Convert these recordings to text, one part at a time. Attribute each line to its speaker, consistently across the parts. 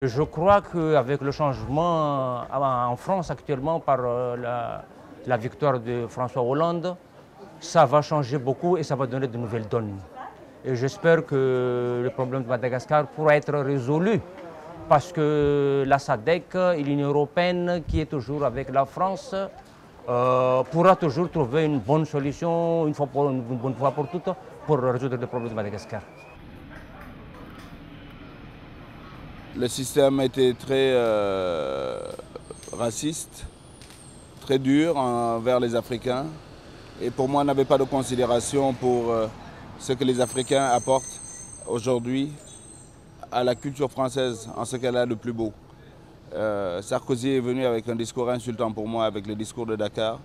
Speaker 1: Je crois qu'avec le changement en France actuellement par la victoire de François Hollande, ça va changer beaucoup et ça va donner de nouvelles donnes. Et j'espère que le problème de Madagascar pourra être résolu parce que la SADC et l'Union européenne qui est toujours avec la France pourra toujours trouver une bonne solution une bonne fois pour toutes pour résoudre le problème de Madagascar.
Speaker 2: Le système était très raciste, très dur envers les Africains et pour moi n'avait pas de considération pour ce que les Africains apportent aujourd'hui à la culture française en ce qu'elle a de plus beau. Sarkozy est venu avec un discours insultant pour moi, avec le discours de Dakar,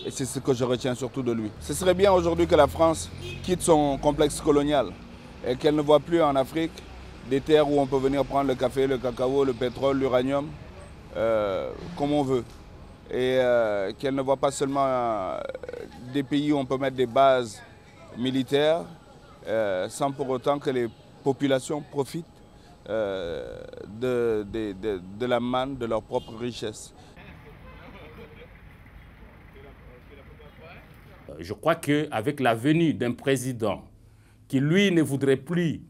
Speaker 2: et c'est ce que je retiens surtout de lui. Ce serait bien aujourd'hui que la France quitte son complexe colonial et qu'elle ne voit plus en Afrique des terres où on peut venir prendre le café, le cacao, le pétrole, l'uranium, comme on veut. Et qu'elle ne voit pas seulement des pays où on peut mettre des bases militaires, sans pour autant que les populations profitent de la manne de leur propre richesse.
Speaker 3: Je crois qu'avec la venue d'un président qui, lui, ne voudrait plus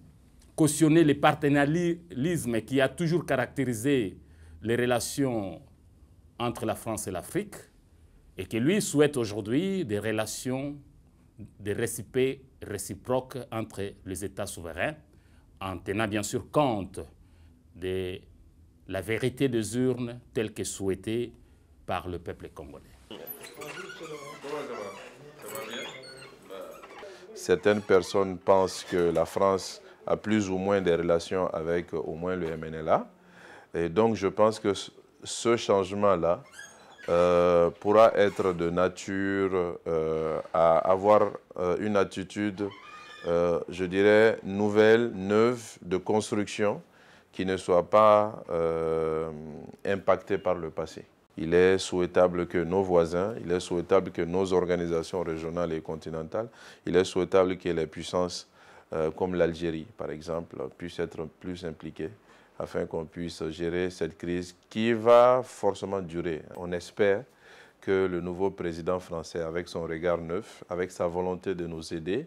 Speaker 3: cautionner le partenarialisme qui a toujours caractérisé les relations entre la France et l'Afrique, et qui, lui, souhaite aujourd'hui des relations de respect réciproque entre les États souverains, en tenant bien sûr compte de la vérité des urnes telle que souhaitée par le peuple congolais.
Speaker 4: Certaines personnes pensent que la France a plus ou moins des relations avec au moins le MNLA. Et donc je pense que ce changement-là pourra être de nature à avoir une attitude, je dirais, nouvelle, neuve, de construction, qui ne soit pas impactée par le passé. Il est souhaitable que nos voisins, il est souhaitable que nos organisations régionales et continentales, il est souhaitable que les puissances comme l'Algérie, par exemple, puissent être plus impliquées afin qu'on puisse gérer cette crise qui va forcément durer. On espère que le nouveau président français, avec son regard neuf, avec sa volonté de nous aider,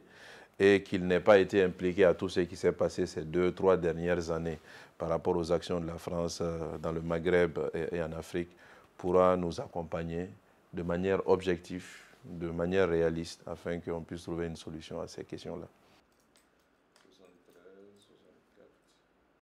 Speaker 4: et qu'il n'ait pas été impliqué à tout ce qui s'est passé ces 2-3 dernières années par rapport aux actions de la France dans le Maghreb et en Afrique, pourra nous accompagner de manière objective, de manière réaliste, afin qu'on puisse trouver une solution à ces questions-là.